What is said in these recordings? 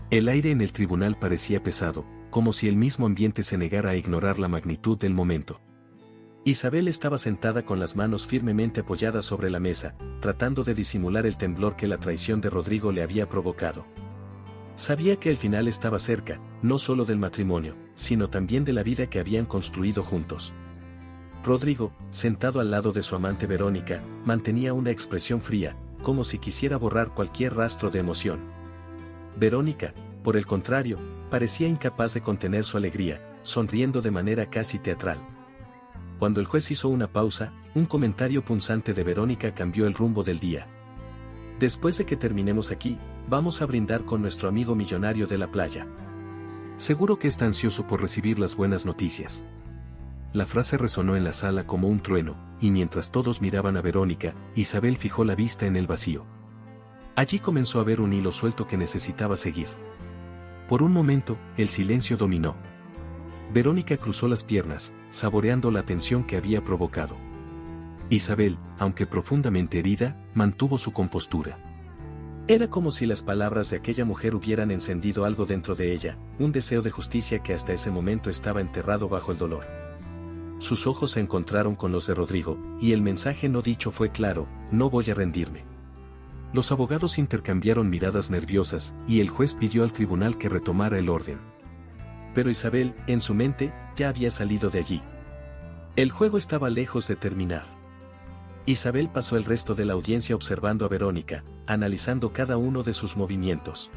El aire en el tribunal parecía pesado, como si el mismo ambiente se negara a ignorar la magnitud del momento. Isabel estaba sentada con las manos firmemente apoyadas sobre la mesa, tratando de disimular el temblor que la traición de Rodrigo le había provocado. Sabía que el final estaba cerca, no solo del matrimonio, sino también de la vida que habían construido juntos. Rodrigo, sentado al lado de su amante Verónica, mantenía una expresión fría, como si quisiera borrar cualquier rastro de emoción. Verónica, por el contrario, parecía incapaz de contener su alegría, sonriendo de manera casi teatral. Cuando el juez hizo una pausa, un comentario punzante de Verónica cambió el rumbo del día. Después de que terminemos aquí, vamos a brindar con nuestro amigo millonario de la playa. Seguro que está ansioso por recibir las buenas noticias. La frase resonó en la sala como un trueno, y mientras todos miraban a Verónica, Isabel fijó la vista en el vacío. Allí comenzó a ver un hilo suelto que necesitaba seguir. Por un momento, el silencio dominó. Verónica cruzó las piernas, saboreando la tensión que había provocado. Isabel, aunque profundamente herida, mantuvo su compostura. Era como si las palabras de aquella mujer hubieran encendido algo dentro de ella, un deseo de justicia que hasta ese momento estaba enterrado bajo el dolor. Sus ojos se encontraron con los de Rodrigo, y el mensaje no dicho fue claro: no voy a rendirme. Los abogados intercambiaron miradas nerviosas, y el juez pidió al tribunal que retomara el orden. Pero Isabel, en su mente, ya había salido de allí. El juego estaba lejos de terminar. Isabel pasó el resto de la audiencia observando a Verónica, analizando cada uno de sus movimientos.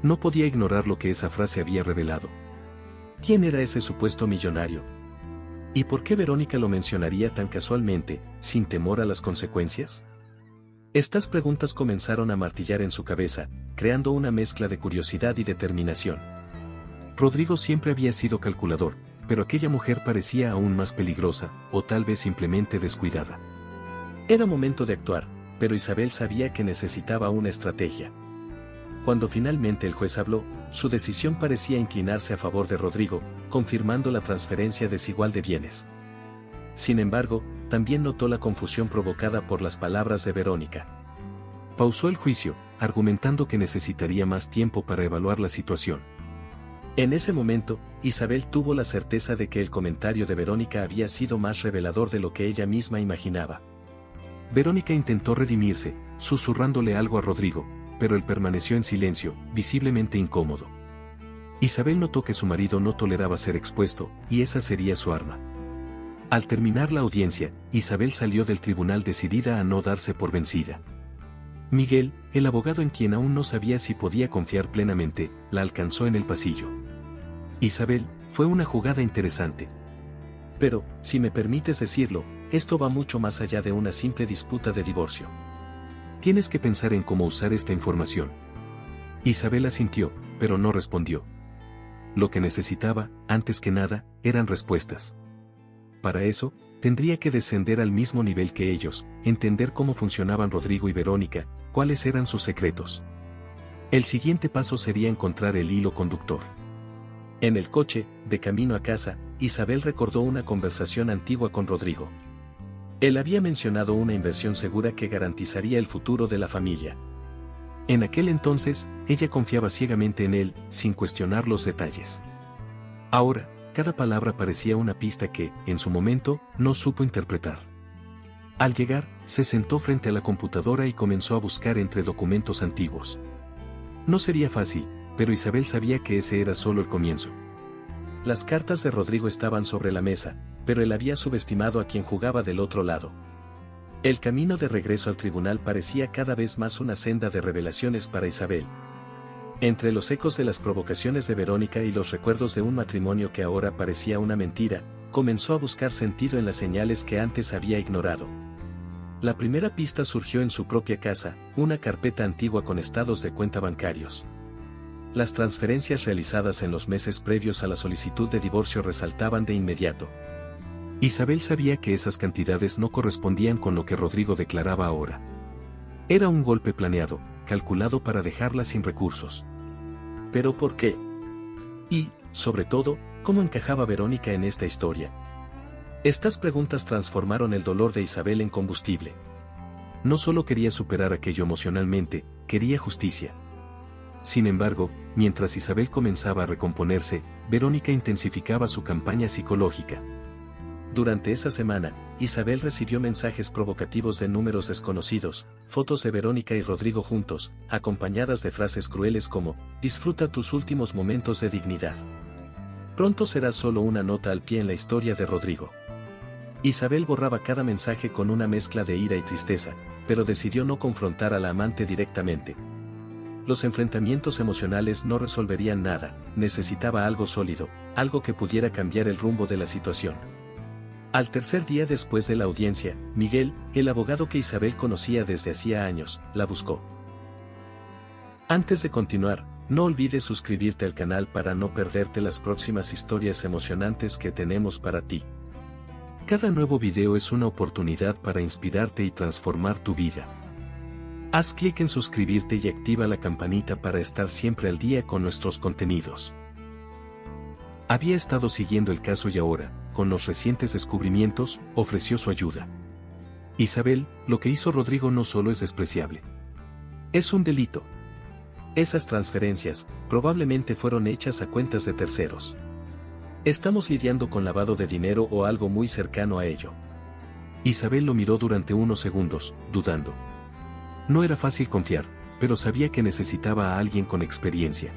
No podía ignorar lo que esa frase había revelado. ¿Quién era ese supuesto millonario? ¿Y por qué Verónica lo mencionaría tan casualmente, sin temor a las consecuencias? Estas preguntas comenzaron a martillar en su cabeza, creando una mezcla de curiosidad y determinación. Rodrigo siempre había sido calculador, pero aquella mujer parecía aún más peligrosa, o tal vez simplemente descuidada. Era momento de actuar, pero Isabel sabía que necesitaba una estrategia. Cuando finalmente el juez habló, su decisión parecía inclinarse a favor de Rodrigo, confirmando la transferencia desigual de bienes. Sin embargo, también notó la confusión provocada por las palabras de Verónica. Pausó el juicio, argumentando que necesitaría más tiempo para evaluar la situación. En ese momento, Isabel tuvo la certeza de que el comentario de Verónica había sido más revelador de lo que ella misma imaginaba. Verónica intentó redimirse, susurrándole algo a Rodrigo, pero él permaneció en silencio, visiblemente incómodo. Isabel notó que su marido no toleraba ser expuesto, y esa sería su arma. Al terminar la audiencia, Isabel salió del tribunal decidida a no darse por vencida. Miguel, el abogado en quien aún no sabía si podía confiar plenamente, la alcanzó en el pasillo. Isabel, fue una jugada interesante. Pero, si me permites decirlo, esto va mucho más allá de una simple disputa de divorcio. Tienes que pensar en cómo usar esta información. Isabel asintió, pero no respondió. Lo que necesitaba, antes que nada, eran respuestas. Para eso, tendría que descender al mismo nivel que ellos, entender cómo funcionaban Rodrigo y Verónica, cuáles eran sus secretos. El siguiente paso sería encontrar el hilo conductor. En el coche, de camino a casa, Isabel recordó una conversación antigua con Rodrigo. Él había mencionado una inversión segura que garantizaría el futuro de la familia. En aquel entonces, ella confiaba ciegamente en él, sin cuestionar los detalles. Ahora, cada palabra parecía una pista que, en su momento, no supo interpretar. Al llegar, se sentó frente a la computadora y comenzó a buscar entre documentos antiguos. No sería fácil, pero Isabel sabía que ese era solo el comienzo. Las cartas de Rodrigo estaban sobre la mesa, pero él había subestimado a quien jugaba del otro lado. El camino de regreso al tribunal parecía cada vez más una senda de revelaciones para Isabel. Entre los ecos de las provocaciones de Verónica y los recuerdos de un matrimonio que ahora parecía una mentira, comenzó a buscar sentido en las señales que antes había ignorado. La primera pista surgió en su propia casa, una carpeta antigua con estados de cuenta bancarios. Las transferencias realizadas en los meses previos a la solicitud de divorcio resaltaban de inmediato. Isabel sabía que esas cantidades no correspondían con lo que Rodrigo declaraba ahora. Era un golpe planeado, calculado para dejarla sin recursos. ¿Pero por qué? Y, sobre todo, ¿cómo encajaba Verónica en esta historia? Estas preguntas transformaron el dolor de Isabel en combustible. No solo quería superar aquello emocionalmente, quería justicia. Sin embargo, mientras Isabel comenzaba a recomponerse, Verónica intensificaba su campaña psicológica. Durante esa semana, Isabel recibió mensajes provocativos de números desconocidos, fotos de Verónica y Rodrigo juntos, acompañadas de frases crueles como, disfruta tus últimos momentos de dignidad. Pronto será solo una nota al pie en la historia de Rodrigo. Isabel borraba cada mensaje con una mezcla de ira y tristeza, pero decidió no confrontar a la amante directamente. Los enfrentamientos emocionales no resolverían nada, necesitaba algo sólido, algo que pudiera cambiar el rumbo de la situación. Al tercer día después de la audiencia, Miguel, el abogado que Isabel conocía desde hacía años, la buscó. Antes de continuar, no olvides suscribirte al canal para no perderte las próximas historias emocionantes que tenemos para ti. Cada nuevo video es una oportunidad para inspirarte y transformar tu vida. Haz clic en suscribirte y activa la campanita para estar siempre al día con nuestros contenidos. Había estado siguiendo el caso y ahora, con los recientes descubrimientos, ofreció su ayuda. Isabel, lo que hizo Rodrigo no solo es despreciable. Es un delito. Esas transferencias, probablemente fueron hechas a cuentas de terceros. Estamos lidiando con lavado de dinero o algo muy cercano a ello. Isabel lo miró durante unos segundos, dudando. No era fácil confiar, pero sabía que necesitaba a alguien con experiencia.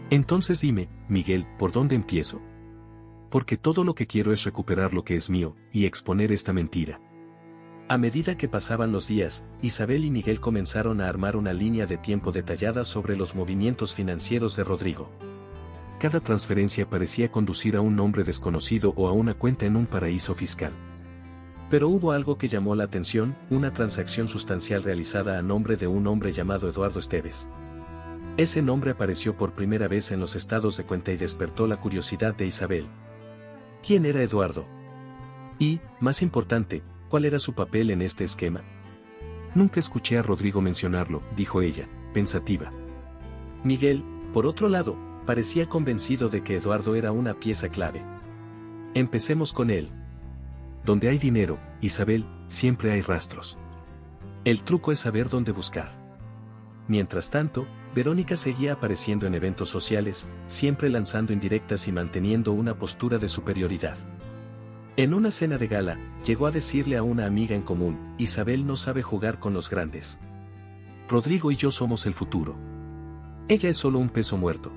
Entonces dime, Miguel, ¿por dónde empiezo? Porque todo lo que quiero es recuperar lo que es mío, y exponer esta mentira. A medida que pasaban los días, Isabel y Miguel comenzaron a armar una línea de tiempo detallada sobre los movimientos financieros de Rodrigo. Cada transferencia parecía conducir a un nombre desconocido o a una cuenta en un paraíso fiscal. Pero hubo algo que llamó la atención, una transacción sustancial realizada a nombre de un hombre llamado Eduardo Esteves. Ese nombre apareció por primera vez en los estados de cuenta y despertó la curiosidad de Isabel. ¿Quién era Eduardo? Y, más importante, ¿cuál era su papel en este esquema? Nunca escuché a Rodrigo mencionarlo, dijo ella, pensativa. Miguel, por otro lado, parecía convencido de que Eduardo era una pieza clave. Empecemos con él. Donde hay dinero, Isabel, siempre hay rastros. El truco es saber dónde buscar. Mientras tanto, Verónica seguía apareciendo en eventos sociales, siempre lanzando indirectas y manteniendo una postura de superioridad. En una cena de gala, llegó a decirle a una amiga en común, Isabel no sabe jugar con los grandes. Rodrigo y yo somos el futuro. Ella es solo un peso muerto.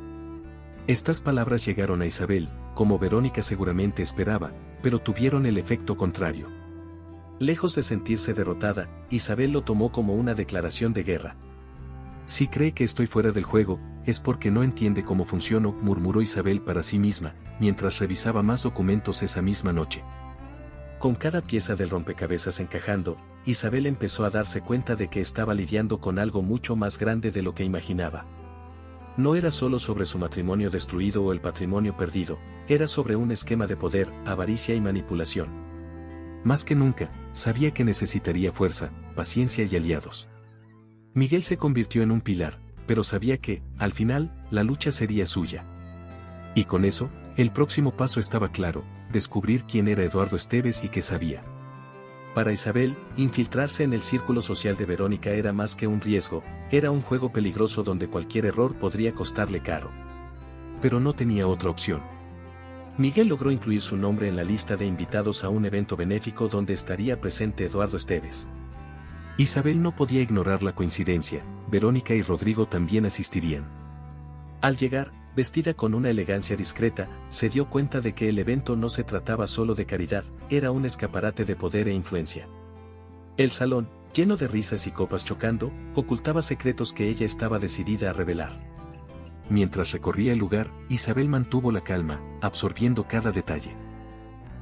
Estas palabras llegaron a Isabel, como Verónica seguramente esperaba, pero tuvieron el efecto contrario. Lejos de sentirse derrotada, Isabel lo tomó como una declaración de guerra. Si cree que estoy fuera del juego, es porque no entiende cómo funciono, murmuró Isabel para sí misma, mientras revisaba más documentos esa misma noche. Con cada pieza del rompecabezas encajando, Isabel empezó a darse cuenta de que estaba lidiando con algo mucho más grande de lo que imaginaba. No era solo sobre su matrimonio destruido o el patrimonio perdido, era sobre un esquema de poder, avaricia y manipulación. Más que nunca, sabía que necesitaría fuerza, paciencia y aliados. Miguel se convirtió en un pilar, pero sabía que, al final, la lucha sería suya. Y con eso, el próximo paso estaba claro, descubrir quién era Eduardo Esteves y qué sabía. Para Isabel, infiltrarse en el círculo social de Verónica era más que un riesgo, era un juego peligroso donde cualquier error podría costarle caro. Pero no tenía otra opción. Miguel logró incluir su nombre en la lista de invitados a un evento benéfico donde estaría presente Eduardo Esteves. Isabel no podía ignorar la coincidencia, Verónica y Rodrigo también asistirían. Al llegar, vestida con una elegancia discreta, se dio cuenta de que el evento no se trataba solo de caridad, era un escaparate de poder e influencia. El salón, lleno de risas y copas chocando, ocultaba secretos que ella estaba decidida a revelar. Mientras recorría el lugar, Isabel mantuvo la calma, absorbiendo cada detalle.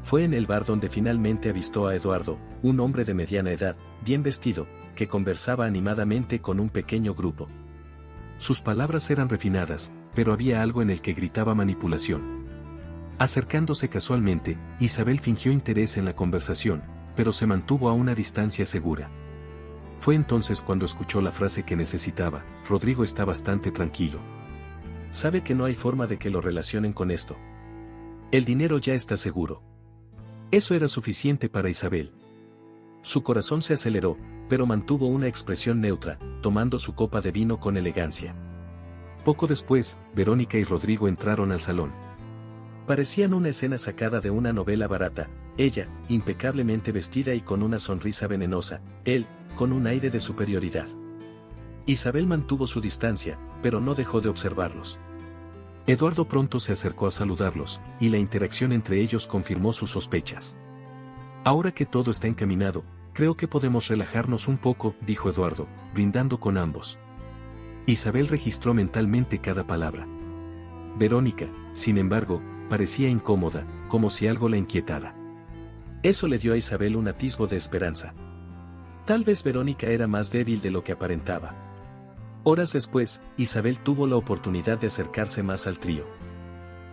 Fue en el bar donde finalmente avistó a Eduardo, un hombre de mediana edad, bien vestido, que conversaba animadamente con un pequeño grupo. Sus palabras eran refinadas, pero había algo en el que gritaba manipulación. Acercándose casualmente, Isabel fingió interés en la conversación, pero se mantuvo a una distancia segura. Fue entonces cuando escuchó la frase que necesitaba, Rodrigo está bastante tranquilo. Sabe que no hay forma de que lo relacionen con esto. El dinero ya está seguro. Eso era suficiente para Isabel. Su corazón se aceleró, pero mantuvo una expresión neutra, tomando su copa de vino con elegancia. Poco después, Verónica y Rodrigo entraron al salón. Parecían una escena sacada de una novela barata, ella, impecablemente vestida y con una sonrisa venenosa, él, con un aire de superioridad. Isabel mantuvo su distancia, pero no dejó de observarlos. Eduardo pronto se acercó a saludarlos, y la interacción entre ellos confirmó sus sospechas. Ahora que todo está encaminado, creo que podemos relajarnos un poco, dijo Eduardo, brindando con ambos. Isabel registró mentalmente cada palabra. Verónica, sin embargo, parecía incómoda, como si algo la inquietara. Eso le dio a Isabel un atisbo de esperanza. Tal vez Verónica era más débil de lo que aparentaba. Horas después, Isabel tuvo la oportunidad de acercarse más al trío.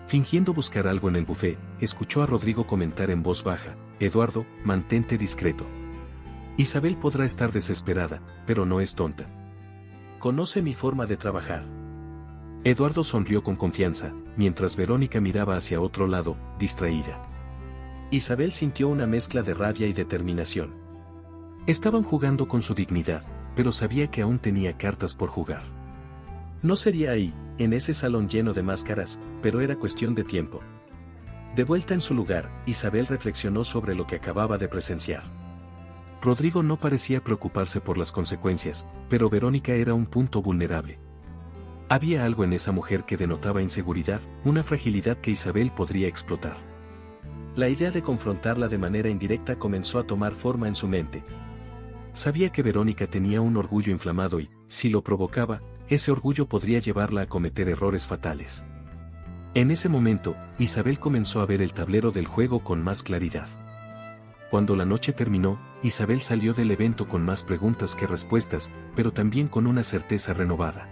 Fingiendo buscar algo en el buffet, escuchó a Rodrigo comentar en voz baja: Eduardo, mantente discreto. Isabel podrá estar desesperada, pero no es tonta. Conoce mi forma de trabajar. Eduardo sonrió con confianza, mientras Verónica miraba hacia otro lado, distraída. Isabel sintió una mezcla de rabia y determinación. Estaban jugando con su dignidad, pero sabía que aún tenía cartas por jugar. No sería ahí, en ese salón lleno de máscaras, pero era cuestión de tiempo. De vuelta en su lugar, Isabel reflexionó sobre lo que acababa de presenciar. Rodrigo no parecía preocuparse por las consecuencias, pero Verónica era un punto vulnerable. Había algo en esa mujer que denotaba inseguridad, una fragilidad que Isabel podría explotar. La idea de confrontarla de manera indirecta comenzó a tomar forma en su mente. Sabía que Verónica tenía un orgullo inflamado y, si lo provocaba, ese orgullo podría llevarla a cometer errores fatales. En ese momento, Isabel comenzó a ver el tablero del juego con más claridad. Cuando la noche terminó, Isabel salió del evento con más preguntas que respuestas, pero también con una certeza renovada.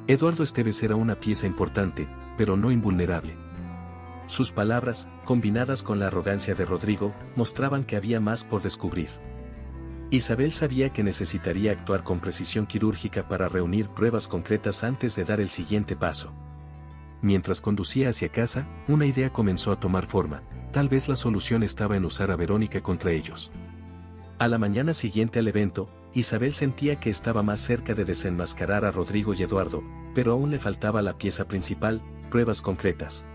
Eduardo Esteves era una pieza importante, pero no invulnerable. Sus palabras, combinadas con la arrogancia de Rodrigo, mostraban que había más por descubrir. Isabel sabía que necesitaría actuar con precisión quirúrgica para reunir pruebas concretas antes de dar el siguiente paso. Mientras conducía hacia casa, una idea comenzó a tomar forma: tal vez la solución estaba en usar a Verónica contra ellos. A la mañana siguiente al evento, Isabel sentía que estaba más cerca de desenmascarar a Rodrigo y Eduardo, pero aún le faltaba la pieza principal: pruebas concretas.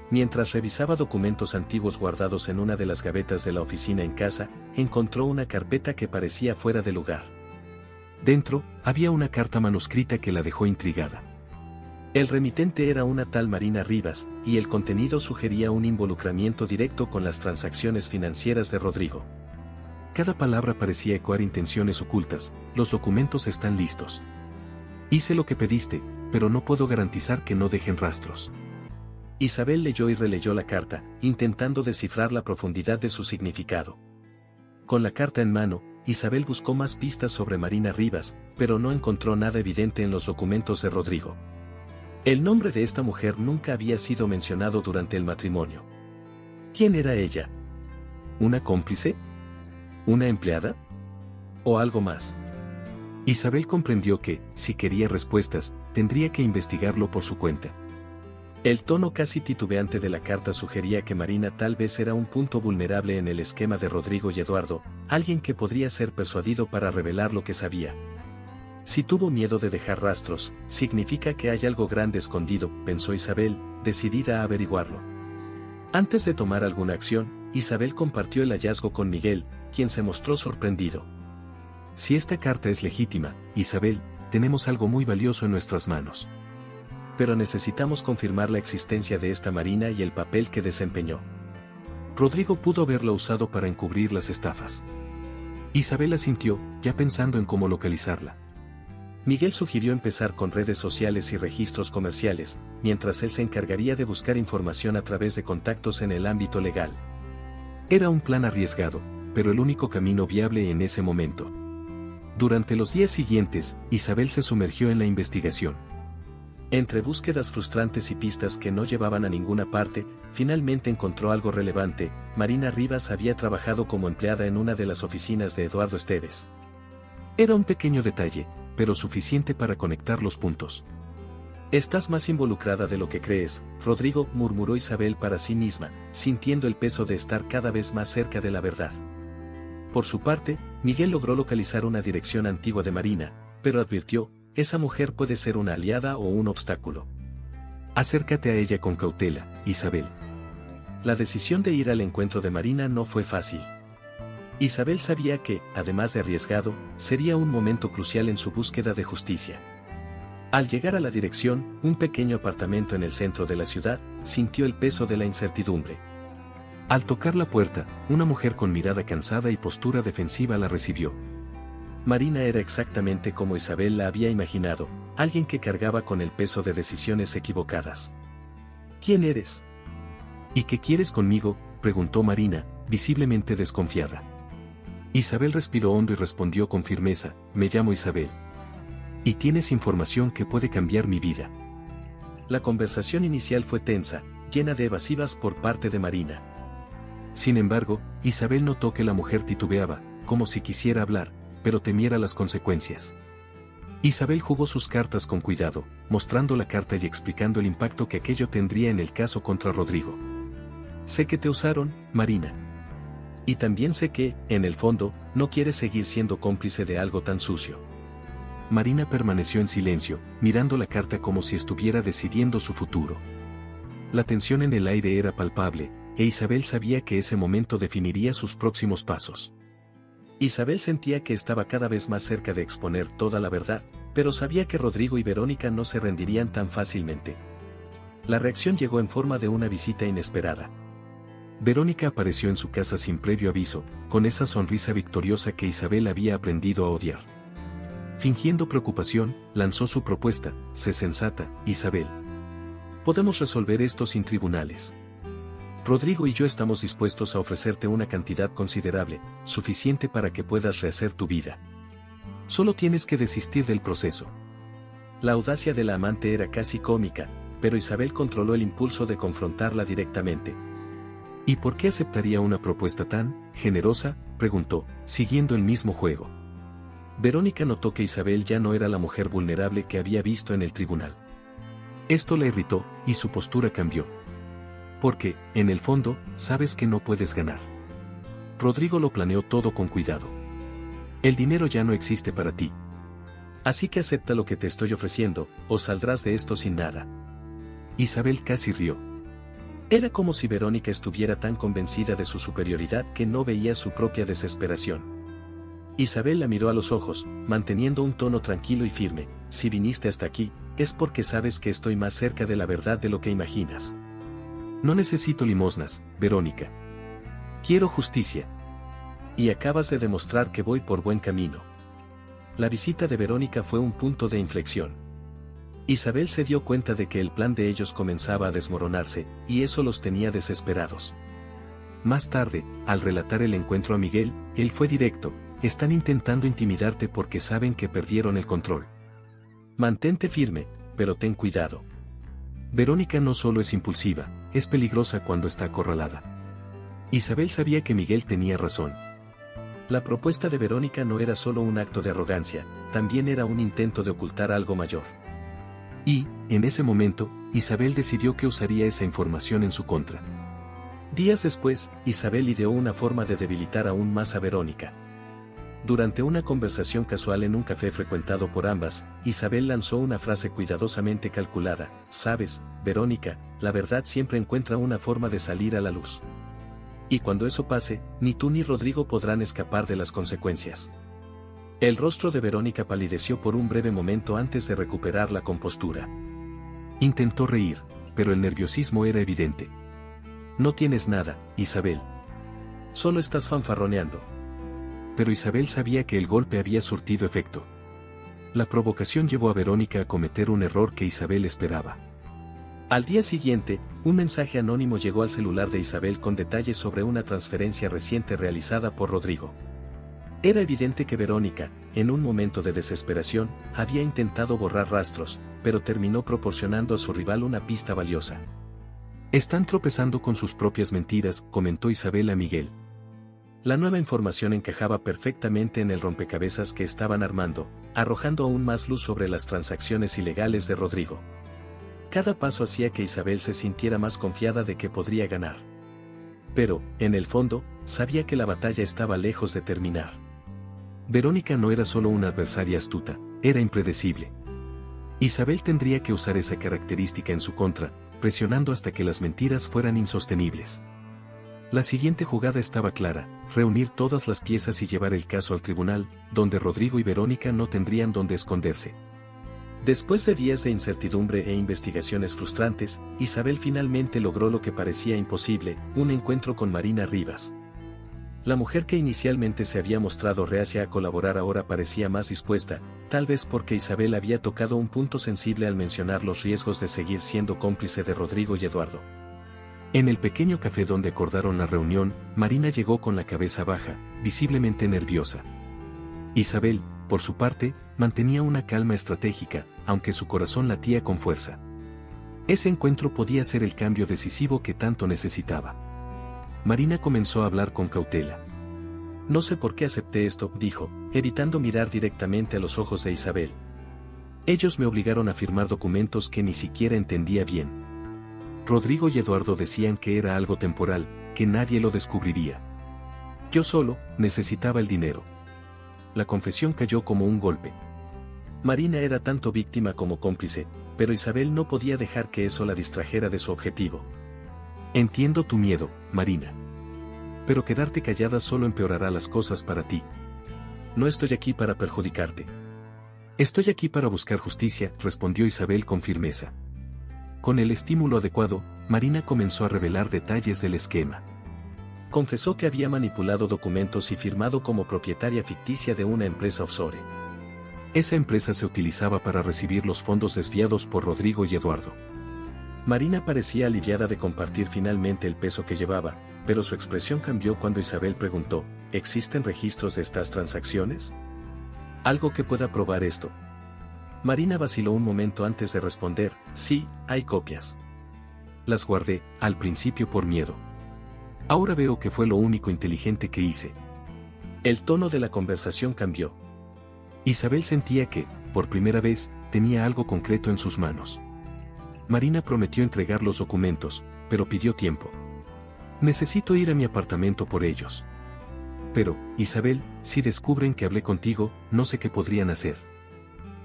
Mientras revisaba documentos antiguos guardados en una de las gavetas de la oficina en casa, encontró una carpeta que parecía fuera de lugar. Dentro, había una carta manuscrita que la dejó intrigada. El remitente era una tal Marina Rivas, y el contenido sugería un involucramiento directo con las transacciones financieras de Rodrigo. Cada palabra parecía ecoar intenciones ocultas: los documentos están listos. Hice lo que pediste, pero no puedo garantizar que no dejen rastros. Isabel leyó y releyó la carta, intentando descifrar la profundidad de su significado. Con la carta en mano, Isabel buscó más pistas sobre Marina Rivas, pero no encontró nada evidente en los documentos de Rodrigo. El nombre de esta mujer nunca había sido mencionado durante el matrimonio. ¿Quién era ella? ¿Una cómplice? ¿Una empleada? ¿O algo más? Isabel comprendió que, si quería respuestas, tendría que investigarlo por su cuenta. El tono casi titubeante de la carta sugería que Marina tal vez era un punto vulnerable en el esquema de Rodrigo y Eduardo, alguien que podría ser persuadido para revelar lo que sabía. Si tuvo miedo de dejar rastros, significa que hay algo grande escondido, pensó Isabel, decidida a averiguarlo. Antes de tomar alguna acción, Isabel compartió el hallazgo con Miguel, quien se mostró sorprendido. Si esta carta es legítima, Isabel, tenemos algo muy valioso en nuestras manos. Pero necesitamos confirmar la existencia de esta Marina y el papel que desempeñó. Rodrigo pudo haberla usado para encubrir las estafas. Isabel asintió, ya pensando en cómo localizarla. Miguel sugirió empezar con redes sociales y registros comerciales, mientras él se encargaría de buscar información a través de contactos en el ámbito legal. Era un plan arriesgado, pero el único camino viable en ese momento. Durante los días siguientes, Isabel se sumergió en la investigación. Entre búsquedas frustrantes y pistas que no llevaban a ninguna parte, finalmente encontró algo relevante: Marina Rivas había trabajado como empleada en una de las oficinas de Eduardo Esteves. Era un pequeño detalle, pero suficiente para conectar los puntos. Estás más involucrada de lo que crees, Rodrigo, murmuró Isabel para sí misma, sintiendo el peso de estar cada vez más cerca de la verdad. Por su parte, Miguel logró localizar una dirección antigua de Marina, pero advirtió: esa mujer puede ser una aliada o un obstáculo. Acércate a ella con cautela, Isabel. La decisión de ir al encuentro de Marina no fue fácil. Isabel sabía que, además de arriesgado, sería un momento crucial en su búsqueda de justicia. Al llegar a la dirección, un pequeño apartamento en el centro de la ciudad, sintió el peso de la incertidumbre. Al tocar la puerta, una mujer con mirada cansada y postura defensiva la recibió. Marina era exactamente como Isabel la había imaginado, alguien que cargaba con el peso de decisiones equivocadas. ¿Quién eres? ¿Y qué quieres conmigo?, preguntó Marina, visiblemente desconfiada. Isabel respiró hondo y respondió con firmeza: me llamo Isabel. Y tienes información que puede cambiar mi vida. La conversación inicial fue tensa, llena de evasivas por parte de Marina. Sin embargo, Isabel notó que la mujer titubeaba, como si quisiera hablar, pero temiera las consecuencias. Isabel jugó sus cartas con cuidado, mostrando la carta y explicando el impacto que aquello tendría en el caso contra Rodrigo. Sé que te usaron, Marina. Y también sé que, en el fondo, no quieres seguir siendo cómplice de algo tan sucio. Marina permaneció en silencio, mirando la carta como si estuviera decidiendo su futuro. La tensión en el aire era palpable, e Isabel sabía que ese momento definiría sus próximos pasos. Isabel sentía que estaba cada vez más cerca de exponer toda la verdad, pero sabía que Rodrigo y Verónica no se rendirían tan fácilmente. La reacción llegó en forma de una visita inesperada. Verónica apareció en su casa sin previo aviso, con esa sonrisa victoriosa que Isabel había aprendido a odiar. Fingiendo preocupación, lanzó su propuesta: sé sensata, Isabel. Podemos resolver esto sin tribunales. Rodrigo y yo estamos dispuestos a ofrecerte una cantidad considerable, suficiente para que puedas rehacer tu vida. Solo tienes que desistir del proceso. La audacia de la amante era casi cómica, pero Isabel controló el impulso de confrontarla directamente. ¿Y por qué aceptaría una propuesta tan generosa?, preguntó, siguiendo el mismo juego. Verónica notó que Isabel ya no era la mujer vulnerable que había visto en el tribunal. Esto la irritó, y su postura cambió. Porque, en el fondo, sabes que no puedes ganar. Rodrigo lo planeó todo con cuidado. El dinero ya no existe para ti. Así que acepta lo que te estoy ofreciendo, o saldrás de esto sin nada. Isabel casi rió. Era como si Verónica estuviera tan convencida de su superioridad que no veía su propia desesperación. Isabel la miró a los ojos, manteniendo un tono tranquilo y firme: si viniste hasta aquí, es porque sabes que estoy más cerca de la verdad de lo que imaginas. No necesito limosnas, Verónica. Quiero justicia. Y acabas de demostrar que voy por buen camino. La visita de Verónica fue un punto de inflexión. Isabel se dio cuenta de que el plan de ellos comenzaba a desmoronarse, y eso los tenía desesperados. Más tarde, al relatar el encuentro a Miguel, él fue directo: están intentando intimidarte porque saben que perdieron el control. Mantente firme, pero ten cuidado. Verónica no solo es impulsiva, es peligrosa cuando está acorralada. Isabel sabía que Miguel tenía razón. La propuesta de Verónica no era solo un acto de arrogancia, también era un intento de ocultar algo mayor. Y, en ese momento, Isabel decidió que usaría esa información en su contra. Días después, Isabel ideó una forma de debilitar aún más a Verónica. Durante una conversación casual en un café frecuentado por ambas, Isabel lanzó una frase cuidadosamente calculada: sabes, Verónica, la verdad siempre encuentra una forma de salir a la luz. Y cuando eso pase, ni tú ni Rodrigo podrán escapar de las consecuencias. El rostro de Verónica palideció por un breve momento antes de recuperar la compostura. Intentó reír, pero el nerviosismo era evidente. No tienes nada, Isabel. Solo estás fanfarroneando. Pero Isabel sabía que el golpe había surtido efecto. La provocación llevó a Verónica a cometer un error que Isabel esperaba. Al día siguiente, un mensaje anónimo llegó al celular de Isabel con detalles sobre una transferencia reciente realizada por Rodrigo. Era evidente que Verónica, en un momento de desesperación, había intentado borrar rastros, pero terminó proporcionando a su rival una pista valiosa. Están tropezando con sus propias mentiras, comentó Isabel a Miguel. La nueva información encajaba perfectamente en el rompecabezas que estaban armando, arrojando aún más luz sobre las transacciones ilegales de Rodrigo. Cada paso hacía que Isabel se sintiera más confiada de que podría ganar. Pero, en el fondo, sabía que la batalla estaba lejos de terminar. Verónica no era solo una adversaria astuta, era impredecible. Isabel tendría que usar esa característica en su contra, presionando hasta que las mentiras fueran insostenibles. La siguiente jugada estaba clara: reunir todas las piezas y llevar el caso al tribunal, donde Rodrigo y Verónica no tendrían dónde esconderse. Después de días de incertidumbre e investigaciones frustrantes, Isabel finalmente logró lo que parecía imposible: un encuentro con Marina Rivas. La mujer que inicialmente se había mostrado reacia a colaborar ahora parecía más dispuesta, tal vez porque Isabel había tocado un punto sensible al mencionar los riesgos de seguir siendo cómplice de Rodrigo y Eduardo. En el pequeño café donde acordaron la reunión, Marina llegó con la cabeza baja, visiblemente nerviosa. Isabel, por su parte, mantenía una calma estratégica, aunque su corazón latía con fuerza. Ese encuentro podía ser el cambio decisivo que tanto necesitaba. Marina comenzó a hablar con cautela. No sé por qué acepté esto, dijo, evitando mirar directamente a los ojos de Isabel. Ellos me obligaron a firmar documentos que ni siquiera entendía bien. Rodrigo y Eduardo decían que era algo temporal, que nadie lo descubriría. Yo solo necesitaba el dinero. La confesión cayó como un golpe. Marina era tanto víctima como cómplice, pero Isabel no podía dejar que eso la distrajera de su objetivo. Entiendo tu miedo, Marina. Pero quedarte callada solo empeorará las cosas para ti. No estoy aquí para perjudicarte. Estoy aquí para buscar justicia, respondió Isabel con firmeza. Con el estímulo adecuado, Marina comenzó a revelar detalles del esquema. Confesó que había manipulado documentos y firmado como propietaria ficticia de una empresa offshore. Esa empresa se utilizaba para recibir los fondos desviados por Rodrigo y Eduardo. Marina parecía aliviada de compartir finalmente el peso que llevaba, pero su expresión cambió cuando Isabel preguntó: ¿existen registros de estas transacciones? ¿Algo que pueda probar esto? Marina vaciló un momento antes de responder: sí, hay copias. Las guardé, al principio por miedo. Ahora veo que fue lo único inteligente que hice. El tono de la conversación cambió. Isabel sentía que, por primera vez, tenía algo concreto en sus manos. Marina prometió entregar los documentos, pero pidió tiempo. Necesito ir a mi apartamento por ellos. Pero, Isabel, si descubren que hablé contigo, no sé qué podrían hacer.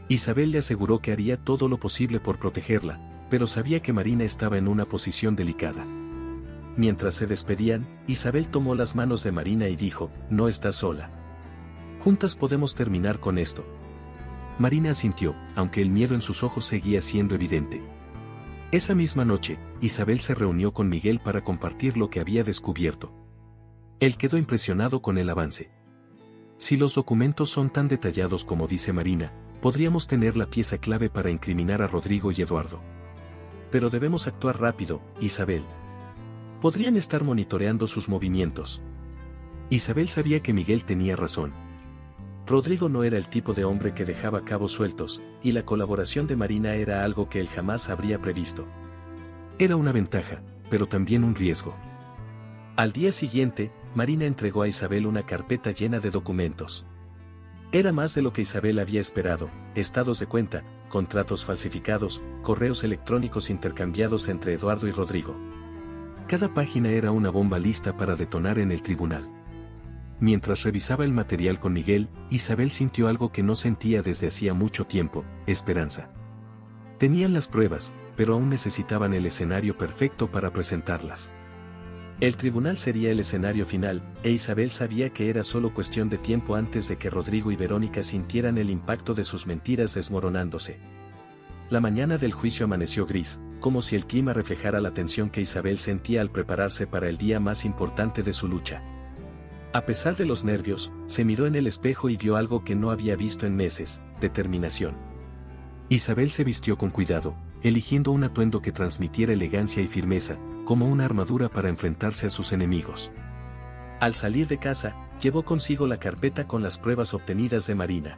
Isabel le aseguró que haría todo lo posible por protegerla, pero sabía que Marina estaba en una posición delicada. Mientras se despedían, Isabel tomó las manos de Marina y dijo: no estás sola. Juntas podemos terminar con esto. Marina asintió, aunque el miedo en sus ojos seguía siendo evidente. Esa misma noche, Isabel se reunió con Miguel para compartir lo que había descubierto. Él quedó impresionado con el avance. Si los documentos son tan detallados como dice Marina, podríamos tener la pieza clave para incriminar a Rodrigo y Eduardo. Pero debemos actuar rápido, Isabel. Podrían estar monitoreando sus movimientos. Isabel sabía que Miguel tenía razón. Rodrigo no era el tipo de hombre que dejaba cabos sueltos, y la colaboración de Marina era algo que él jamás habría previsto. Era una ventaja, pero también un riesgo. Al día siguiente, Marina entregó a Isabel una carpeta llena de documentos. Era más de lo que Isabel había esperado: estados de cuenta, contratos falsificados, correos electrónicos intercambiados entre Eduardo y Rodrigo. Cada página era una bomba lista para detonar en el tribunal. Mientras revisaba el material con Miguel, Isabel sintió algo que no sentía desde hacía mucho tiempo: esperanza. Tenían las pruebas, pero aún necesitaban el escenario perfecto para presentarlas. El tribunal sería el escenario final, e Isabel sabía que era solo cuestión de tiempo antes de que Rodrigo y Verónica sintieran el impacto de sus mentiras desmoronándose. La mañana del juicio amaneció gris, como si el clima reflejara la tensión que Isabel sentía al prepararse para el día más importante de su lucha. A pesar de los nervios, se miró en el espejo y vio algo que no había visto en meses: determinación. Isabel se vistió con cuidado, eligiendo un atuendo que transmitiera elegancia y firmeza, como una armadura para enfrentarse a sus enemigos. Al salir de casa, llevó consigo la carpeta con las pruebas obtenidas de Marina.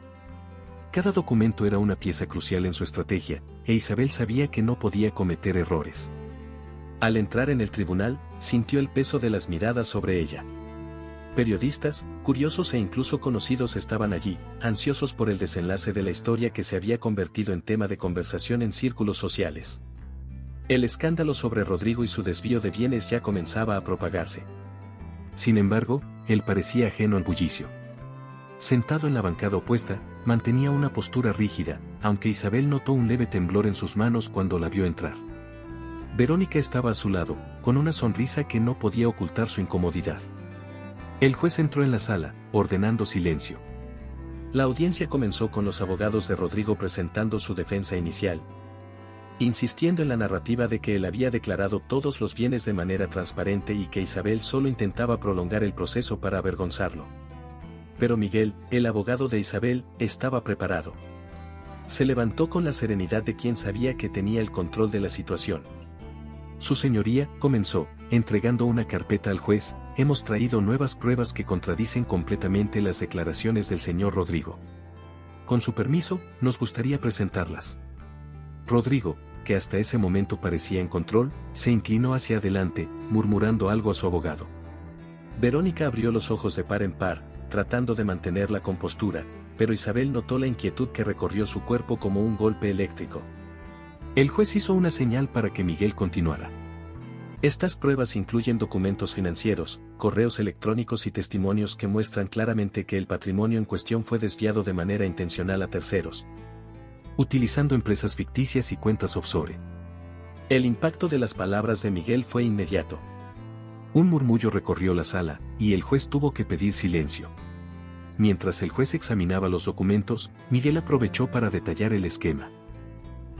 Cada documento era una pieza crucial en su estrategia, e Isabel sabía que no podía cometer errores. Al entrar en el tribunal, sintió el peso de las miradas sobre ella. Periodistas, curiosos e incluso conocidos estaban allí, ansiosos por el desenlace de la historia que se había convertido en tema de conversación en círculos sociales. El escándalo sobre Rodrigo y su desvío de bienes ya comenzaba a propagarse. Sin embargo, él parecía ajeno al bullicio. Sentado en la bancada opuesta, mantenía una postura rígida, aunque Isabel notó un leve temblor en sus manos cuando la vio entrar. Verónica estaba a su lado, con una sonrisa que no podía ocultar su incomodidad. El juez entró en la sala, ordenando silencio. La audiencia comenzó con los abogados de Rodrigo presentando su defensa inicial, insistiendo en la narrativa de que él había declarado todos los bienes de manera transparente y que Isabel solo intentaba prolongar el proceso para avergonzarlo. Pero Miguel, el abogado de Isabel, estaba preparado. Se levantó con la serenidad de quien sabía que tenía el control de la situación. Su señoría, comenzó, entregando una carpeta al juez, hemos traído nuevas pruebas que contradicen completamente las declaraciones del señor Rodrigo. Con su permiso, nos gustaría presentarlas. Rodrigo, que hasta ese momento parecía en control, se inclinó hacia adelante, murmurando algo a su abogado. Verónica abrió los ojos de par en par, tratando de mantener la compostura, pero Isabel notó la inquietud que recorrió su cuerpo como un golpe eléctrico. El juez hizo una señal para que Miguel continuara. Estas pruebas incluyen documentos financieros, correos electrónicos y testimonios que muestran claramente que el patrimonio en cuestión fue desviado de manera intencional a terceros, utilizando empresas ficticias y cuentas offshore. El impacto de las palabras de Miguel fue inmediato. Un murmullo recorrió la sala, y el juez tuvo que pedir silencio. Mientras el juez examinaba los documentos, Miguel aprovechó para detallar el esquema.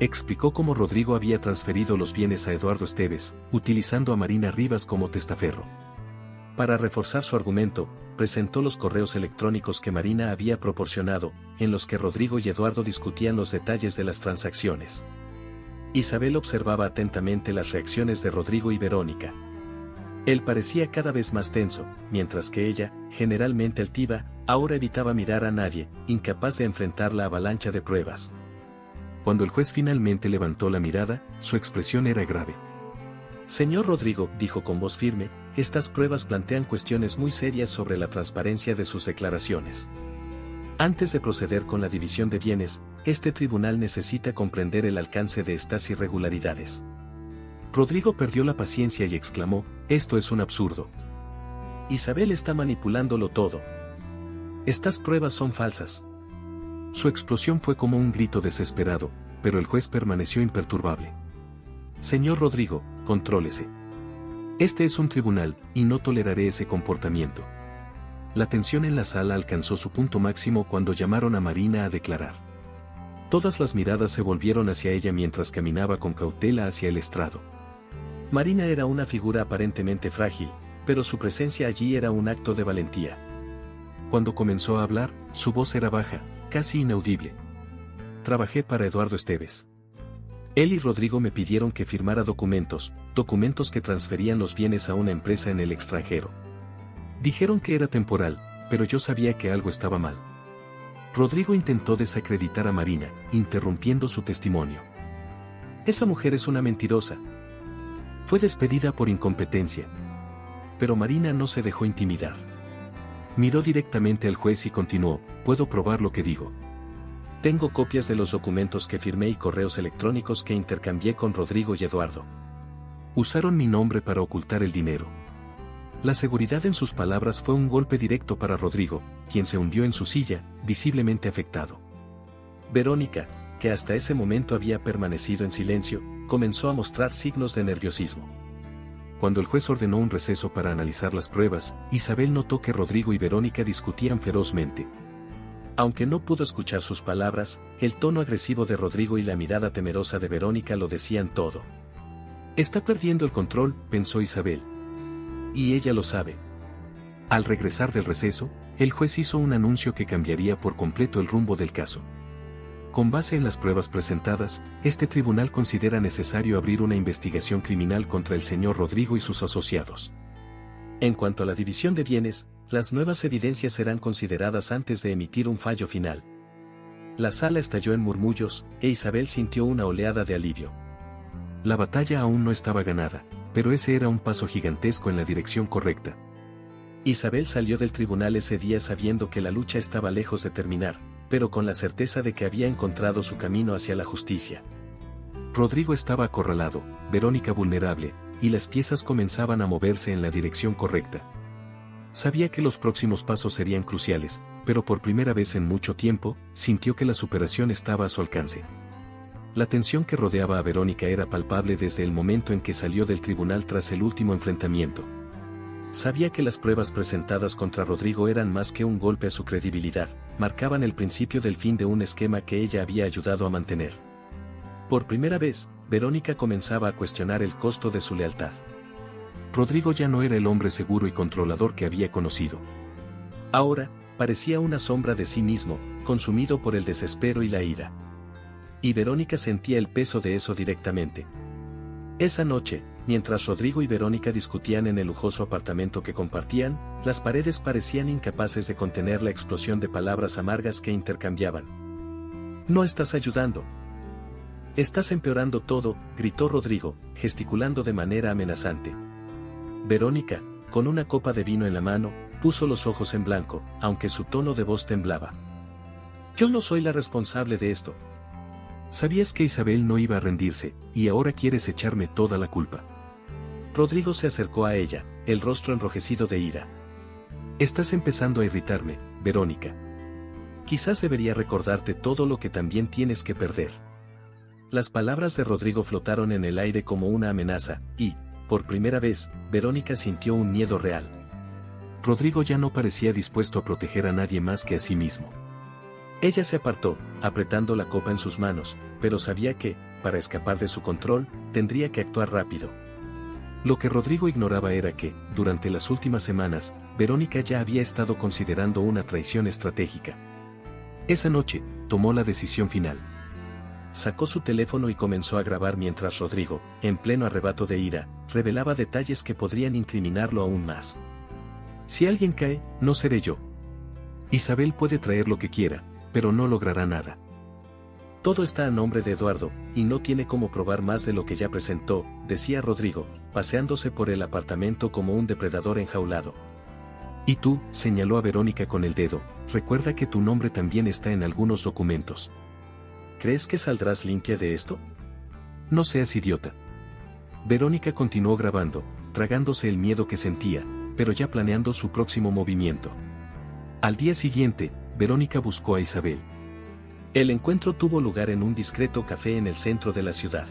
Explicó cómo Rodrigo había transferido los bienes a Eduardo Esteves, utilizando a Marina Rivas como testaferro. Para reforzar su argumento, presentó los correos electrónicos que Marina había proporcionado, en los que Rodrigo y Eduardo discutían los detalles de las transacciones. Isabel observaba atentamente las reacciones de Rodrigo y Verónica. Él parecía cada vez más tenso, mientras que ella, generalmente altiva, ahora evitaba mirar a nadie, incapaz de enfrentar la avalancha de pruebas. Cuando el juez finalmente levantó la mirada, su expresión era grave. Señor Rodrigo, dijo con voz firme, estas pruebas plantean cuestiones muy serias sobre la transparencia de sus declaraciones. Antes de proceder con la división de bienes, este tribunal necesita comprender el alcance de estas irregularidades. Rodrigo perdió la paciencia y exclamó, esto es un absurdo. Isabel está manipulándolo todo. Estas pruebas son falsas. Su explosión fue como un grito desesperado, pero el juez permaneció imperturbable. Señor Rodrigo, contrólese. Este es un tribunal, y no toleraré ese comportamiento. La tensión en la sala alcanzó su punto máximo cuando llamaron a Marina a declarar. Todas las miradas se volvieron hacia ella mientras caminaba con cautela hacia el estrado. Marina era una figura aparentemente frágil, pero su presencia allí era un acto de valentía. Cuando comenzó a hablar, su voz era baja, casi inaudible. Trabajé para Eduardo Esteves. Él y Rodrigo me pidieron que firmara documentos que transferían los bienes a una empresa en el extranjero. Dijeron que era temporal, pero yo sabía que algo estaba mal. Rodrigo intentó desacreditar a Marina, interrumpiendo su testimonio. Esa mujer es una mentirosa. Fue despedida por incompetencia. Pero Marina no se dejó intimidar. Miró directamente al juez y continuó, puedo probar lo que digo. Tengo copias de los documentos que firmé y correos electrónicos que intercambié con Rodrigo y Eduardo. Usaron mi nombre para ocultar el dinero. La seguridad en sus palabras fue un golpe directo para Rodrigo, quien se hundió en su silla, visiblemente afectado. Verónica, que hasta ese momento había permanecido en silencio, comenzó a mostrar signos de nerviosismo. Cuando el juez ordenó un receso para analizar las pruebas, Isabel notó que Rodrigo y Verónica discutían ferozmente. Aunque no pudo escuchar sus palabras, el tono agresivo de Rodrigo y la mirada temerosa de Verónica lo decían todo. Está perdiendo el control, pensó Isabel. Y ella lo sabe. Al regresar del receso, el juez hizo un anuncio que cambiaría por completo el rumbo del caso. Con base en las pruebas presentadas, este tribunal considera necesario abrir una investigación criminal contra el señor Rodrigo y sus asociados. En cuanto a la división de bienes, las nuevas evidencias serán consideradas antes de emitir un fallo final. La sala estalló en murmullos, e Isabel sintió una oleada de alivio. La batalla aún no estaba ganada, pero ese era un paso gigantesco en la dirección correcta. Isabel salió del tribunal ese día sabiendo que la lucha estaba lejos de terminar, pero con la certeza de que había encontrado su camino hacia la justicia. Rodrigo estaba acorralado, Verónica vulnerable, y las piezas comenzaban a moverse en la dirección correcta. Sabía que los próximos pasos serían cruciales, pero por primera vez en mucho tiempo, sintió que la superación estaba a su alcance. La tensión que rodeaba a Verónica era palpable desde el momento en que salió del tribunal tras el último enfrentamiento. Sabía que las pruebas presentadas contra Rodrigo eran más que un golpe a su credibilidad, marcaban el principio del fin de un esquema que ella había ayudado a mantener. Por primera vez, Verónica comenzaba a cuestionar el costo de su lealtad. Rodrigo ya no era el hombre seguro y controlador que había conocido. Ahora, parecía una sombra de sí mismo, consumido por el desespero y la ira. Y Verónica sentía el peso de eso directamente. Esa noche, mientras Rodrigo y Verónica discutían en el lujoso apartamento que compartían, las paredes parecían incapaces de contener la explosión de palabras amargas que intercambiaban. «No estás ayudando. Estás empeorando todo», gritó Rodrigo, gesticulando de manera amenazante. Verónica, con una copa de vino en la mano, puso los ojos en blanco, aunque su tono de voz temblaba. «Yo no soy la responsable de esto. Sabías que Isabel no iba a rendirse, y ahora quieres echarme toda la culpa». Rodrigo se acercó a ella, el rostro enrojecido de ira. «Estás empezando a irritarme, Verónica. Quizás debería recordarte todo lo que también tienes que perder». Las palabras de Rodrigo flotaron en el aire como una amenaza, y, por primera vez, Verónica sintió un miedo real. Rodrigo ya no parecía dispuesto a proteger a nadie más que a sí mismo. Ella se apartó, apretando la copa en sus manos, pero sabía que, para escapar de su control, tendría que actuar rápido. Lo que Rodrigo ignoraba era que, durante las últimas semanas, Verónica ya había estado considerando una traición estratégica. Esa noche, tomó la decisión final. Sacó su teléfono y comenzó a grabar mientras Rodrigo, en pleno arrebato de ira, revelaba detalles que podrían incriminarlo aún más. «Si alguien cae, no seré yo. Isabel puede traer lo que quiera, pero no logrará nada. Todo está a nombre de Eduardo, y no tiene cómo probar más de lo que ya presentó», decía Rodrigo, paseándose por el apartamento como un depredador enjaulado. «Y tú», señaló a Verónica con el dedo, «recuerda que tu nombre también está en algunos documentos. ¿Crees que saldrás limpia de esto? No seas idiota». Verónica continuó grabando, tragándose el miedo que sentía, pero ya planeando su próximo movimiento. Al día siguiente, Verónica buscó a Isabel. El encuentro tuvo lugar en un discreto café en el centro de la ciudad.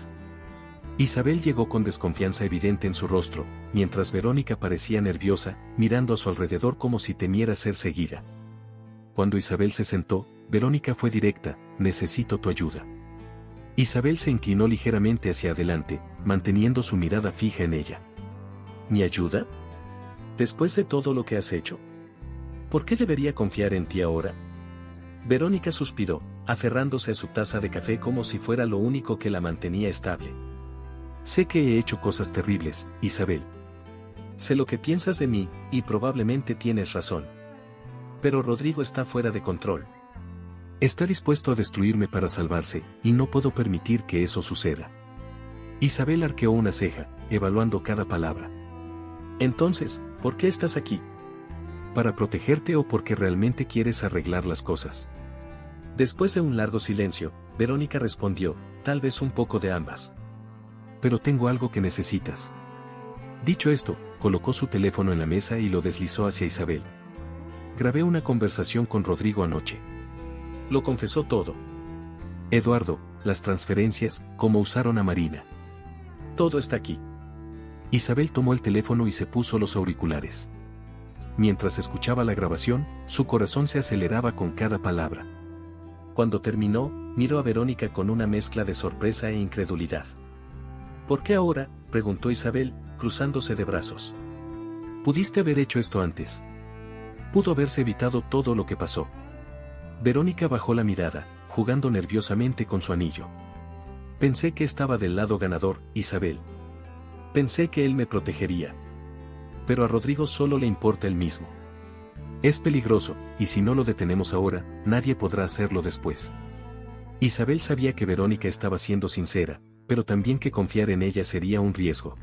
Isabel llegó con desconfianza evidente en su rostro, mientras Verónica parecía nerviosa, mirando a su alrededor como si temiera ser seguida. Cuando Isabel se sentó, Verónica fue directa: «Necesito tu ayuda». Isabel se inclinó ligeramente hacia adelante, manteniendo su mirada fija en ella. «¿Mi ayuda? ¿Después de todo lo que has hecho? ¿Por qué debería confiar en ti ahora?». Verónica suspiró, aferrándose a su taza de café como si fuera lo único que la mantenía estable. «Sé que he hecho cosas terribles, Isabel. Sé lo que piensas de mí, y probablemente tienes razón. Pero Rodrigo está fuera de control. Está dispuesto a destruirme para salvarse, y no puedo permitir que eso suceda». Isabel arqueó una ceja, evaluando cada palabra. «Entonces, ¿por qué estás aquí? ¿Para protegerte o porque realmente quieres arreglar las cosas?». Después de un largo silencio, Verónica respondió: «Tal vez un poco de ambas. Pero tengo algo que necesitas». Dicho esto, colocó su teléfono en la mesa y lo deslizó hacia Isabel. «Grabé una conversación con Rodrigo anoche. Lo confesó todo. Eduardo, las transferencias, cómo usaron a Marina. Todo está aquí». Isabel tomó el teléfono y se puso los auriculares. Mientras escuchaba la grabación, su corazón se aceleraba con cada palabra. Cuando terminó, miró a Verónica con una mezcla de sorpresa e incredulidad. «¿Por qué ahora?», preguntó Isabel, cruzándose de brazos. «Pudiste haber hecho esto antes. Pudo haberse evitado todo lo que pasó». Verónica bajó la mirada, jugando nerviosamente con su anillo. «Pensé que estaba del lado ganador, Isabel. Pensé que él me protegería. Pero a Rodrigo solo le importa él mismo. Es peligroso, y si no lo detenemos ahora, nadie podrá hacerlo después». Isabel sabía que Verónica estaba siendo sincera, pero también que confiar en ella sería un riesgo.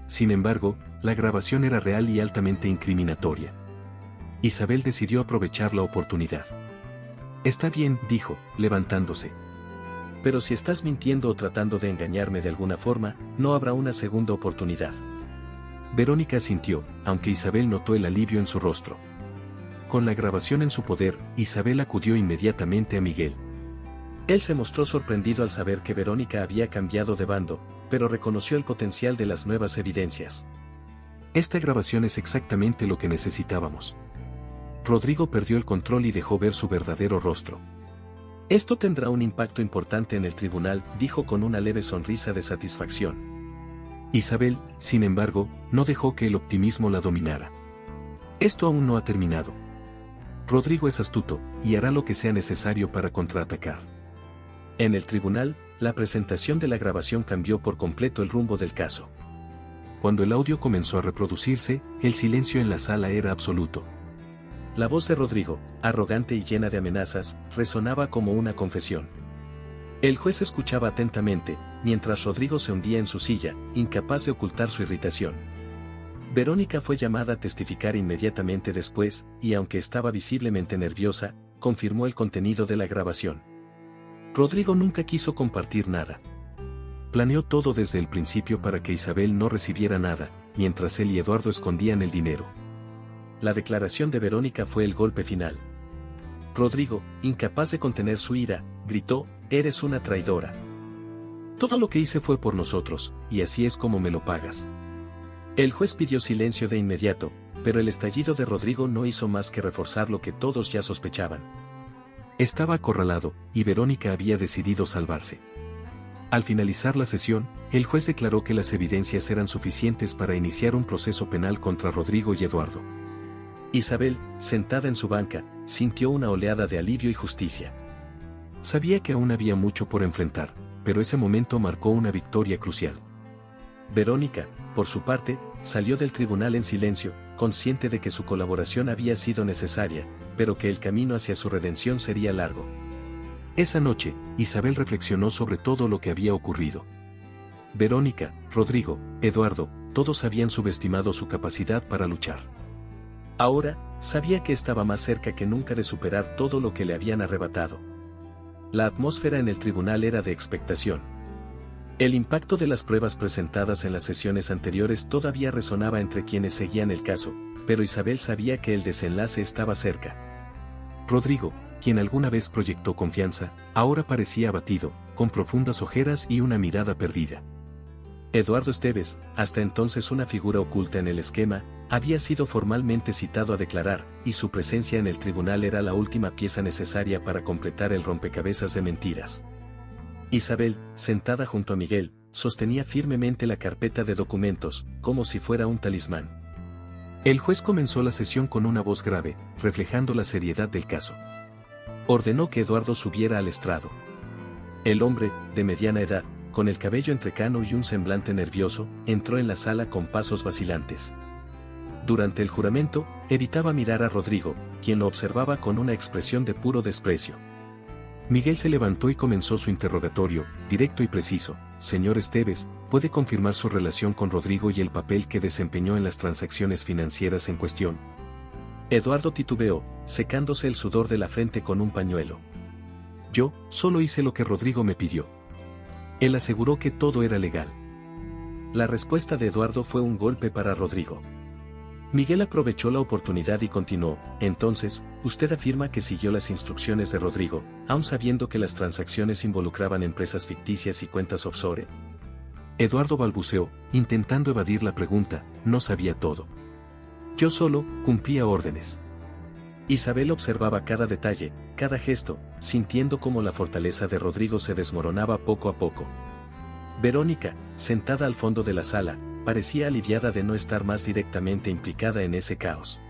Sin embargo, la grabación era real y altamente incriminatoria. Isabel decidió aprovechar la oportunidad. «Está bien», dijo, levantándose. «Pero si estás mintiendo o tratando de engañarme de alguna forma, no habrá una segunda oportunidad. Verónica asintió, aunque Isabel notó el alivio en su rostro. Con la grabación en su poder, Isabel acudió inmediatamente a Miguel. Él se mostró sorprendido al saber que Verónica había cambiado de bando, pero reconoció el potencial de las nuevas evidencias. Esta grabación es exactamente lo que necesitábamos. Rodrigo perdió el control y dejó ver su verdadero rostro. Esto tendrá un impacto importante en el tribunal, dijo con una leve sonrisa de satisfacción. Isabel, sin embargo, no dejó que el optimismo la dominara. Esto aún no ha terminado. Rodrigo es astuto, y hará lo que sea necesario para contraatacar. En el tribunal, la presentación de la grabación cambió por completo el rumbo del caso. Cuando el audio comenzó a reproducirse, el silencio en la sala era absoluto. La voz de Rodrigo, arrogante y llena de amenazas, resonaba como una confesión. El juez escuchaba atentamente, mientras Rodrigo se hundía en su silla, incapaz de ocultar su irritación. Verónica fue llamada a testificar inmediatamente después, y aunque estaba visiblemente nerviosa, confirmó el contenido de la grabación. Rodrigo nunca quiso compartir nada. Planeó todo desde el principio para que Isabel no recibiera nada, mientras él y Eduardo escondían el dinero. La declaración de Verónica fue el golpe final. Rodrigo, incapaz de contener su ira, gritó: «Eres una traidora. Todo lo que hice fue por nosotros, y así es como me lo pagas». El juez pidió silencio de inmediato, pero el estallido de Rodrigo no hizo más que reforzar lo que todos ya sospechaban. Estaba acorralado, y Verónica había decidido salvarse. Al finalizar la sesión, el juez declaró que las evidencias eran suficientes para iniciar un proceso penal contra Rodrigo y Eduardo. Isabel, sentada en su banca, sintió una oleada de alivio y justicia. Sabía que aún había mucho por enfrentar, pero ese momento marcó una victoria crucial. Verónica, por su parte, salió del tribunal en silencio, consciente de que su colaboración había sido necesaria, pero que el camino hacia su redención sería largo. Esa noche, Isabel reflexionó sobre todo lo que había ocurrido. Verónica, Rodrigo, Eduardo, todos habían subestimado su capacidad para luchar. Ahora, sabía que estaba más cerca que nunca de superar todo lo que le habían arrebatado. La atmósfera en el tribunal era de expectación. El impacto de las pruebas presentadas en las sesiones anteriores todavía resonaba entre quienes seguían el caso, pero Isabel sabía que el desenlace estaba cerca. Rodrigo, quien alguna vez proyectó confianza, ahora parecía abatido, con profundas ojeras y una mirada perdida. Eduardo Esteves, hasta entonces una figura oculta en el esquema, había sido formalmente citado a declarar, y su presencia en el tribunal era la última pieza necesaria para completar el rompecabezas de mentiras. Isabel, sentada junto a Miguel, sostenía firmemente la carpeta de documentos, como si fuera un talismán. El juez comenzó la sesión con una voz grave, reflejando la seriedad del caso. Ordenó que Eduardo subiera al estrado. El hombre, de mediana edad, con el cabello entrecano y un semblante nervioso, entró en la sala con pasos vacilantes. Durante el juramento, evitaba mirar a Rodrigo, quien lo observaba con una expresión de puro desprecio. Miguel se levantó y comenzó su interrogatorio, directo y preciso. «Señor Esteves, ¿puede confirmar su relación con Rodrigo y el papel que desempeñó en las transacciones financieras en cuestión?» Eduardo titubeó, secándose el sudor de la frente con un pañuelo. «Yo, solo hice lo que Rodrigo me pidió». Él aseguró que todo era legal. La respuesta de Eduardo fue un golpe para Rodrigo. Miguel aprovechó la oportunidad y continuó: «Entonces, usted afirma que siguió las instrucciones de Rodrigo, aun sabiendo que las transacciones involucraban empresas ficticias y cuentas offshore». Eduardo balbuceó, intentando evadir la pregunta: «No sabía todo. Yo solo cumplía órdenes». Isabel observaba cada detalle, cada gesto, sintiendo cómo la fortaleza de Rodrigo se desmoronaba poco a poco. Verónica, sentada al fondo de la sala, parecía aliviada de no estar más directamente implicada en ese caos.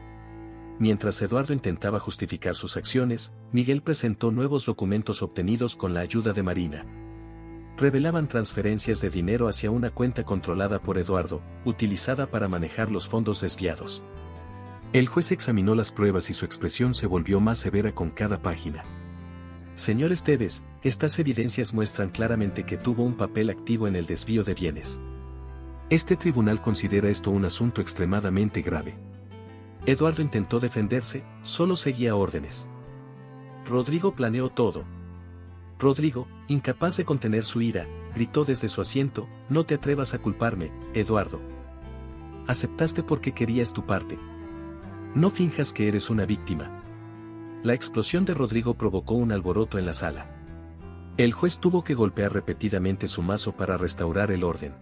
Mientras Eduardo intentaba justificar sus acciones, Miguel presentó nuevos documentos obtenidos con la ayuda de Marina. Revelaban transferencias de dinero hacia una cuenta controlada por Eduardo, utilizada para manejar los fondos desviados. El juez examinó las pruebas y su expresión se volvió más severa con cada página. «Señor Esteves, estas evidencias muestran claramente que tuvo un papel activo en el desvío de bienes. Este tribunal considera esto un asunto extremadamente grave». Eduardo intentó defenderse, solo seguía órdenes. Rodrigo planeó todo. Rodrigo, incapaz de contener su ira, gritó desde su asiento: «No te atrevas a culparme, Eduardo. Aceptaste porque querías tu parte. No finjas que eres una víctima. La explosión de Rodrigo provocó un alboroto en la sala. El juez tuvo que golpear repetidamente su mazo para restaurar el orden.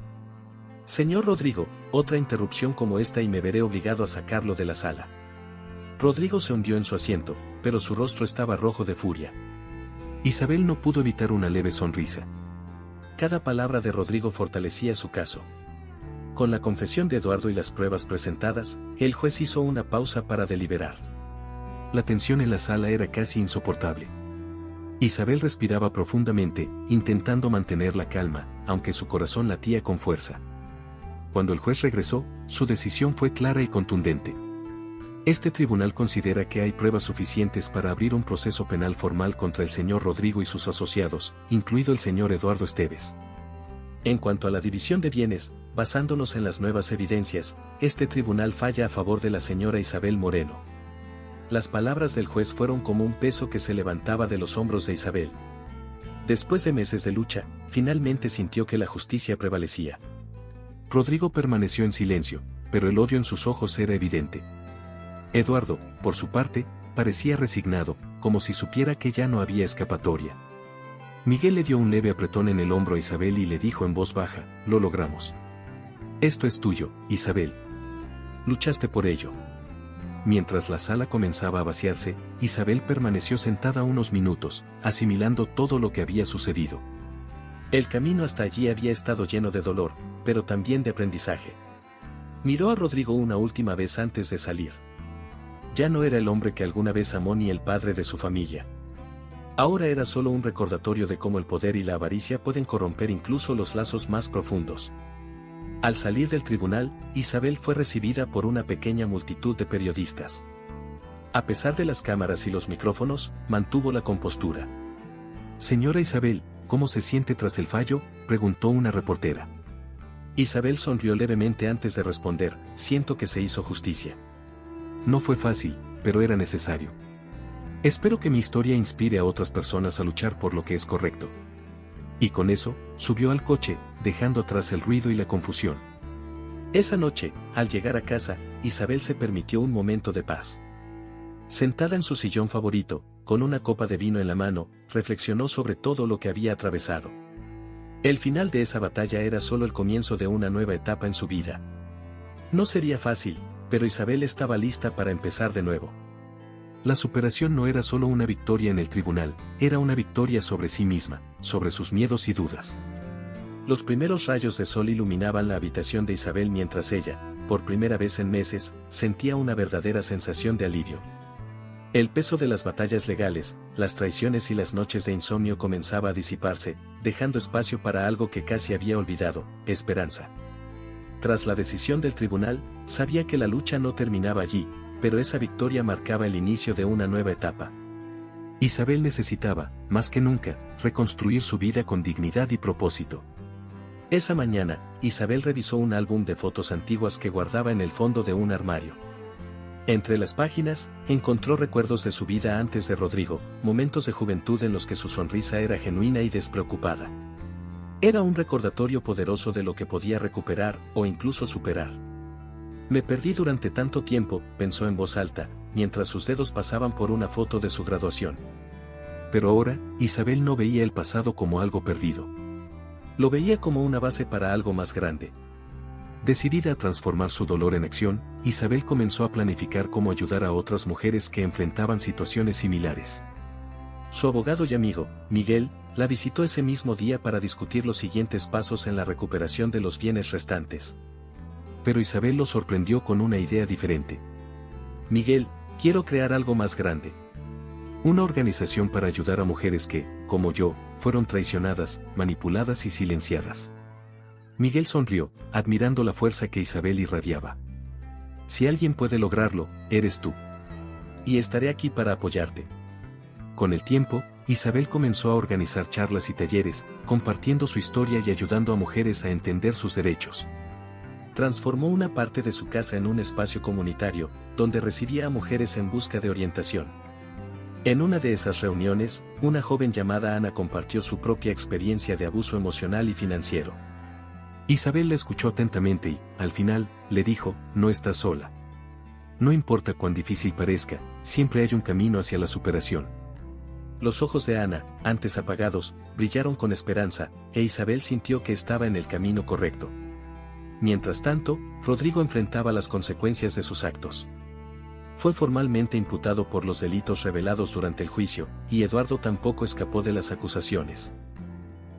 Señor Rodrigo, otra interrupción como esta y me veré obligado a sacarlo de la sala. Rodrigo se hundió en su asiento, pero su rostro estaba rojo de furia. Isabel no pudo evitar una leve sonrisa. Cada palabra de Rodrigo fortalecía su caso. Con la confesión de Eduardo y las pruebas presentadas, el juez hizo una pausa para deliberar. La tensión en la sala era casi insoportable. Isabel respiraba profundamente, intentando mantener la calma, aunque su corazón latía con fuerza. Cuando el juez regresó, su decisión fue clara y contundente. Este tribunal considera que hay pruebas suficientes para abrir un proceso penal formal contra el señor Rodrigo y sus asociados, incluido el señor Eduardo Esteves. En cuanto a la división de bienes, basándonos en las nuevas evidencias, este tribunal falla a favor de la señora Isabel Moreno. Las palabras del juez fueron como un peso que se levantaba de los hombros de Isabel. Después de meses de lucha, finalmente sintió que la justicia prevalecía. Rodrigo permaneció en silencio, pero el odio en sus ojos era evidente. Eduardo, por su parte, parecía resignado, como si supiera que ya no había escapatoria. Miguel le dio un leve apretón en el hombro a Isabel y le dijo en voz baja: «Lo logramos. Esto es tuyo, Isabel. Luchaste por ello». Mientras la sala comenzaba a vaciarse, Isabel permaneció sentada unos minutos, asimilando todo lo que había sucedido. El camino hasta allí había estado lleno de dolor, pero también de aprendizaje. Miró a Rodrigo una última vez antes de salir. Ya no era el hombre que alguna vez amó ni el padre de su familia. Ahora era solo un recordatorio de cómo el poder y la avaricia pueden corromper incluso los lazos más profundos. Al salir del tribunal, Isabel fue recibida por una pequeña multitud de periodistas. A pesar de las cámaras y los micrófonos, mantuvo la compostura. «Señora Isabel, ¿cómo se siente tras el fallo?», preguntó una reportera. Isabel sonrió levemente antes de responder: «Siento que se hizo justicia. No fue fácil, pero era necesario. Espero que mi historia inspire a otras personas a luchar por lo que es correcto». Y con eso, subió al coche, dejando atrás el ruido y la confusión. Esa noche, al llegar a casa, Isabel se permitió un momento de paz. Sentada en su sillón favorito, con una copa de vino en la mano, reflexionó sobre todo lo que había atravesado. El final de esa batalla era solo el comienzo de una nueva etapa en su vida. No sería fácil, pero Isabel estaba lista para empezar de nuevo. La superación no era solo una victoria en el tribunal, era una victoria sobre sí misma, sobre sus miedos y dudas. Los primeros rayos de sol iluminaban la habitación de Isabel mientras ella, por primera vez en meses, sentía una verdadera sensación de alivio. El peso de las batallas legales, las traiciones y las noches de insomnio comenzaba a disiparse, dejando espacio para algo que casi había olvidado: esperanza. Tras la decisión del tribunal, sabía que la lucha no terminaba allí, pero esa victoria marcaba el inicio de una nueva etapa. Isabel necesitaba, más que nunca, reconstruir su vida con dignidad y propósito. Esa mañana, Isabel revisó un álbum de fotos antiguas que guardaba en el fondo de un armario. Entre las páginas, encontró recuerdos de su vida antes de Rodrigo, momentos de juventud en los que su sonrisa era genuina y despreocupada. Era un recordatorio poderoso de lo que podía recuperar, o incluso superar. «Me perdí durante tanto tiempo», pensó en voz alta, mientras sus dedos pasaban por una foto de su graduación. Pero ahora, Isabel no veía el pasado como algo perdido. Lo veía como una base para algo más grande. Decidida a transformar su dolor en acción, Isabel comenzó a planificar cómo ayudar a otras mujeres que enfrentaban situaciones similares. Su abogado y amigo, Miguel, la visitó ese mismo día para discutir los siguientes pasos en la recuperación de los bienes restantes. Pero Isabel lo sorprendió con una idea diferente. «Miguel, quiero crear algo más grande. Una organización para ayudar a mujeres que, como yo, fueron traicionadas, manipuladas y silenciadas». Miguel sonrió, admirando la fuerza que Isabel irradiaba. «Si alguien puede lograrlo, eres tú. Y estaré aquí para apoyarte». Con el tiempo, Isabel comenzó a organizar charlas y talleres, compartiendo su historia y ayudando a mujeres a entender sus derechos. Transformó una parte de su casa en un espacio comunitario, donde recibía a mujeres en busca de orientación. En una de esas reuniones, una joven llamada Ana compartió su propia experiencia de abuso emocional y financiero. Isabel la escuchó atentamente y, al final, le dijo, no estás sola. No importa cuán difícil parezca, siempre hay un camino hacia la superación. Los ojos de Ana, antes apagados, brillaron con esperanza, e Isabel sintió que estaba en el camino correcto. Mientras tanto, Rodrigo enfrentaba las consecuencias de sus actos. Fue formalmente imputado por los delitos revelados durante el juicio, y Eduardo tampoco escapó de las acusaciones.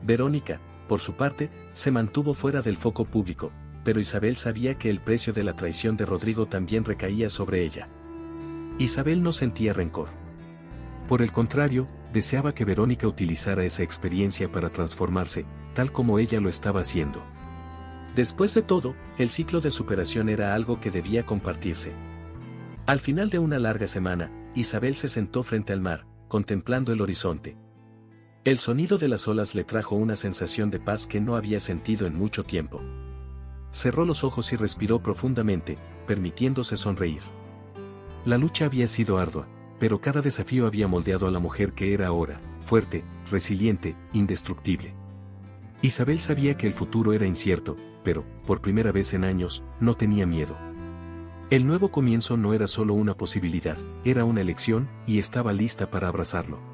Verónica, por su parte, se mantuvo fuera del foco público, pero Isabel sabía que el precio de la traición de Rodrigo también recaía sobre ella. Isabel no sentía rencor. Por el contrario, deseaba que Verónica utilizara esa experiencia para transformarse, tal como ella lo estaba haciendo. Después de todo, el ciclo de superación era algo que debía compartirse. Al final de una larga semana, Isabel se sentó frente al mar, contemplando el horizonte. El sonido de las olas le trajo una sensación de paz que no había sentido en mucho tiempo. Cerró los ojos y respiró profundamente, permitiéndose sonreír. La lucha había sido ardua, pero cada desafío había moldeado a la mujer que era ahora, fuerte, resiliente, indestructible. Isabel sabía que el futuro era incierto, pero, por primera vez en años, no tenía miedo. El nuevo comienzo no era solo una posibilidad, era una elección, y estaba lista para abrazarlo.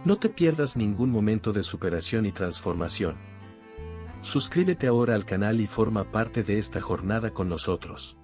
No te pierdas ningún momento de superación y transformación. Suscríbete ahora al canal y forma parte de esta jornada con nosotros.